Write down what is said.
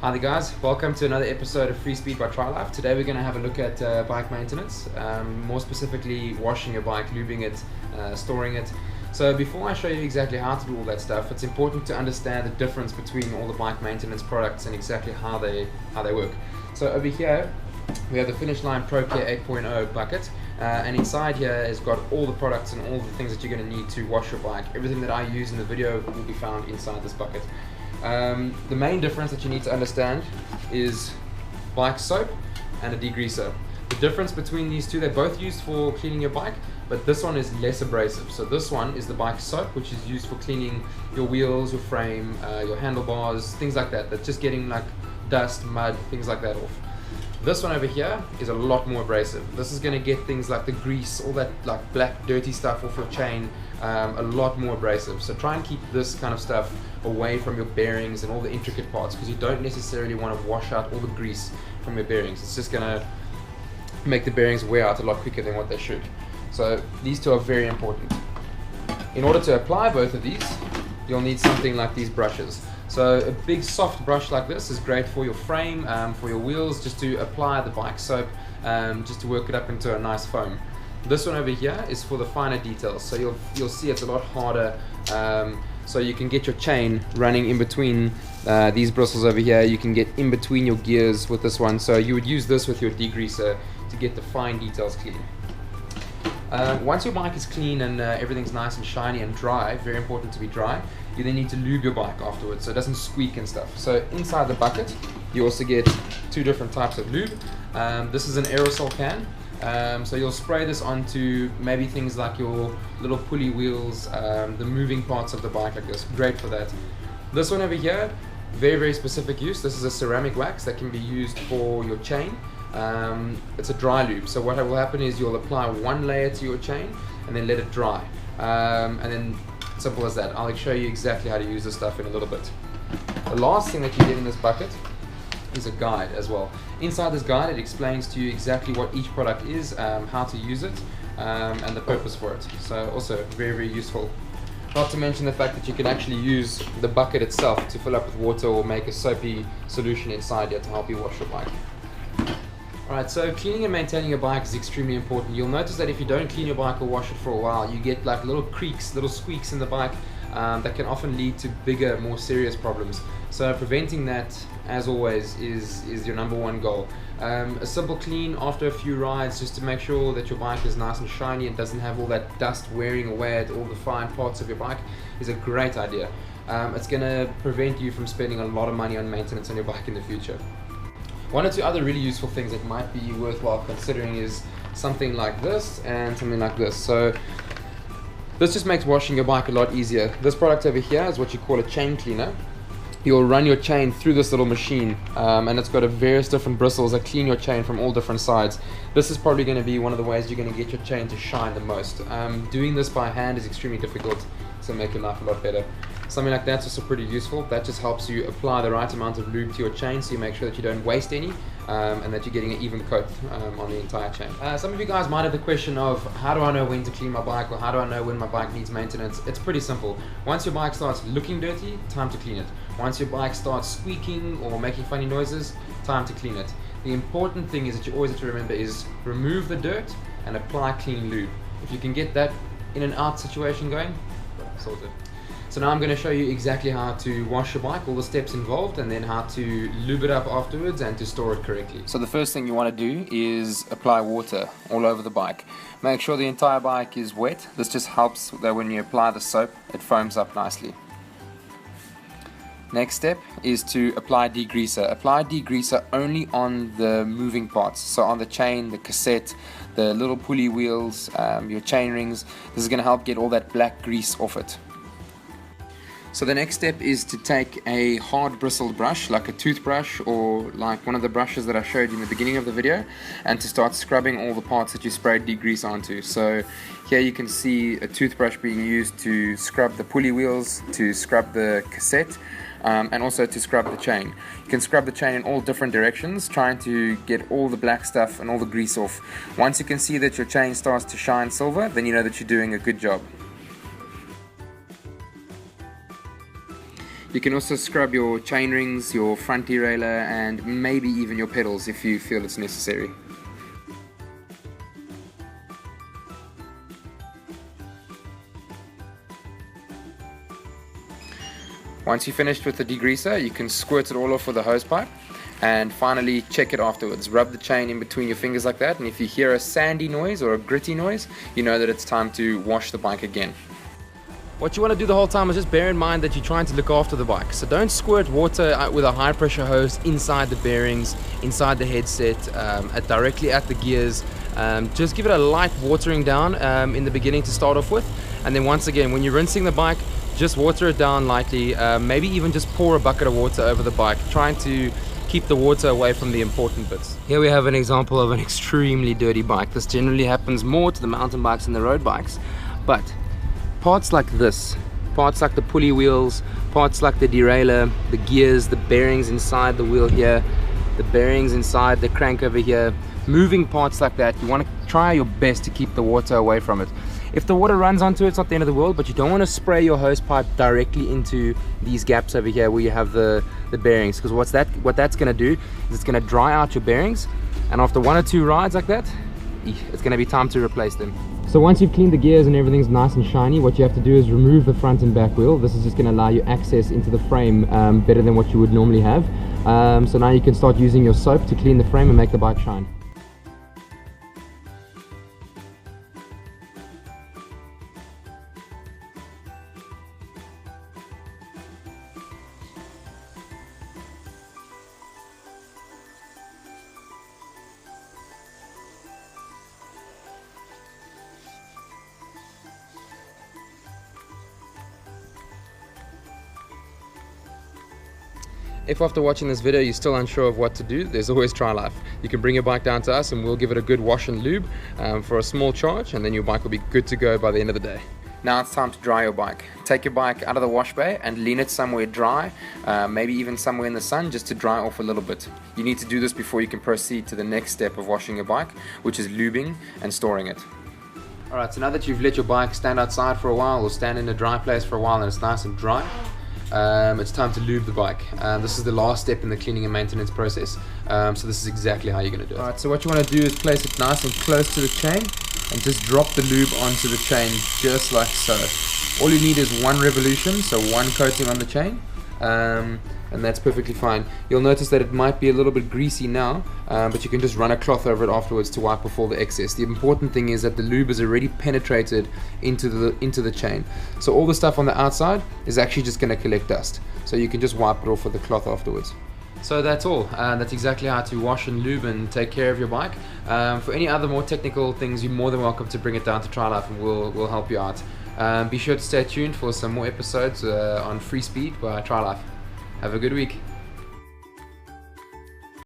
Hi there guys, welcome to another episode of FreeSpeed by TriLife. Today we're going to have a look at bike maintenance, more specifically washing your bike, lubing it, storing it. So before I show you exactly how to do all that stuff, it's important to understand the difference between all the bike maintenance products and exactly how they work. So over here we have the Finish Line Pro Care 8.0 bucket, and inside here has got all the products and all the things that you're going to need to wash your bike. Everything that I use in the video will be found inside this bucket. The main difference that you need to understand is bike soap and a degreaser. The difference between these two, they're both used for cleaning your bike, but this one is less abrasive. So this one is the bike soap, which is used for cleaning your wheels, your frame, your handlebars, things like that. That's just getting like dust, mud, things like that off. This one over here is a lot more abrasive. This is going to get things like the grease, all that like black dirty stuff off your chain, a lot more abrasive. So try and keep this kind of stuff away from your bearings and all the intricate parts, because you don't necessarily want to wash out all the grease from your bearings. It's just going to make the bearings wear out a lot quicker than what they should. So these two are very important. In order to apply both of these, you'll need something like these brushes. So a big soft brush like this is great for your frame, for your wheels, just to apply the bike soap, just to work it up into a nice foam. This one over here is for the finer details, so you'll see it's a lot harder, so you can get your chain running in between these bristles over here. You can get in between your gears with this one, so you would use this with your degreaser to get the fine details clean. Once your bike is clean and everything's nice and shiny and dry, very important to be dry, you then need to lube your bike afterwards so it doesn't squeak and stuff. So inside the bucket you also get two different types of lube. This is an aerosol can, so you'll spray this onto maybe things like your little pulley wheels, the moving parts of the bike like this. Great for that. This one over here, very specific use. This is a ceramic wax that can be used for your chain. It's a dry lube, so what will happen is you'll apply one layer to your chain and then let it dry, and then simple as that. I'll show you exactly how to use this stuff in a little bit. The last thing that you get in this bucket is a guide as well. Inside this guide it explains to you exactly what each product is, how to use it, and the purpose for it. So also very useful. Not to mention the fact that you can actually use the bucket itself to fill up with water or make a soapy solution inside here to help you wash your bike. Alright, so cleaning and maintaining your bike is extremely important. You'll notice that if you don't clean your bike or wash it for a while, you get like little creaks, little squeaks in the bike that can often lead to bigger, more serious problems. So preventing that, as always, is your number one goal. A simple clean after a few rides, just to make sure that your bike is nice and shiny and doesn't have all that dust wearing away at all the fine parts of your bike, is a great idea. It's going to prevent you from spending a lot of money on maintenance on your bike in the future. One or two other really useful things that might be worthwhile considering is something like this and something like this. So this just makes washing your bike a lot easier. This product over here is what you call a chain cleaner. You'll run your chain through this little machine, and it's got various different bristles that clean your chain from all different sides. This is probably going to be one of the ways you're going to get your chain to shine the most. Doing this by hand is extremely difficult, so make your life a lot better. Something like that's also pretty useful. That just helps you apply the right amount of lube to your chain, so you make sure that you don't waste any, and that you're getting an even coat on the entire chain. Some of you guys might have the question of, how do I know when to clean my bike, or how do I know when my bike needs maintenance? It's pretty simple. Once your bike starts looking dirty, time to clean it. Once your bike starts squeaking or making funny noises, time to clean it. The important thing is that you always have to remember is remove the dirt and apply clean lube. If you can get that in and out situation going, sorted. So now I'm going to show you exactly how to wash your bike, all the steps involved, and then how to lube it up afterwards and to store it correctly. So the first thing you want to do is apply water all over the bike. Make sure the entire bike is wet. This just helps that when you apply the soap, it foams up nicely. Next step is to apply degreaser. Apply degreaser only on the moving parts, so on the chain, the cassette, the little pulley wheels, your chain rings. This is going to help get all that black grease off it. So the next step is to take a hard bristled brush, like a toothbrush or like one of the brushes that I showed you in the beginning of the video, and to start scrubbing all the parts that you sprayed degrease onto. So here you can see a toothbrush being used to scrub the pulley wheels, to scrub the cassette, and also to scrub the chain. You can scrub the chain in all different directions, trying to get all the black stuff and all the grease off. Once you can see that your chain starts to shine silver, then you know that you're doing a good job. You can also scrub your chain rings, your front derailleur, and maybe even your pedals if you feel it's necessary. Once you're finished with the degreaser, you can squirt it all off with a hose pipe, and finally check it afterwards. Rub the chain in between your fingers like that, and if you hear a sandy noise or a gritty noise, you know that it's time to wash the bike again. What you want to do the whole time is just bear in mind that you're trying to look after the bike. So don't squirt water with a high pressure hose inside the bearings, inside the headset, directly at the gears. Just give it a light watering down in the beginning to start off with, and then once again when you're rinsing the bike, just water it down lightly, maybe even just pour a bucket of water over the bike, trying to keep the water away from the important bits. Here we have an example of an extremely dirty bike. This generally happens more to the mountain bikes and the road bikes, but parts like this, parts like the pulley wheels, parts like the derailleur, the gears, the bearings inside the wheel here, the bearings inside the crank over here, moving parts like that, you want to try your best to keep the water away from it. If the water runs onto it, it's not the end of the world, but you don't want to spray your hose pipe directly into these gaps over here where you have the bearings, because what that's going to do is it's going to dry out your bearings, and after 1 or 2 rides like that, it's going to be time to replace them. So once you've cleaned the gears and everything's nice and shiny, what you have to do is remove the front and back wheel. This is just going to allow you access into the frame better than what you would normally have. So now you can start using your soap to clean the frame and make the bike shine. If after watching this video you're still unsure of what to do, there's always TriLife. You can bring your bike down to us and we'll give it a good wash and lube for a small charge, and then your bike will be good to go by the end of the day. Now it's time to dry your bike. Take your bike out of the wash bay and lean it somewhere dry, maybe even somewhere in the sun, just to dry off a little bit. You need to do this before you can proceed to the next step of washing your bike, which is lubing and storing it. Alright, so now that you've let your bike stand outside for a while or stand in a dry place for a while and it's nice and dry, it's time to lube the bike. This is the last step in the cleaning and maintenance process, so this is exactly how you're going to do it. Alright, so what you want to do is place it nice and close to the chain and just drop the lube onto the chain just like so. All you need is 1 revolution, so 1 coating on the chain, and that's perfectly fine. You'll notice that it might be a little bit greasy now, but you can just run a cloth over it afterwards to wipe off all the excess. The important thing is that the lube is already penetrated into the chain, so all the stuff on the outside is actually just going to collect dust, so you can just wipe it off with the cloth afterwards. So that's all. That's exactly how to wash and lube and take care of your bike. For any other more technical things, you're more than welcome to bring it down to TriLife and we'll help you out. Be sure to stay tuned for some more episodes on FreeSpeed by TriLife. Have a good week.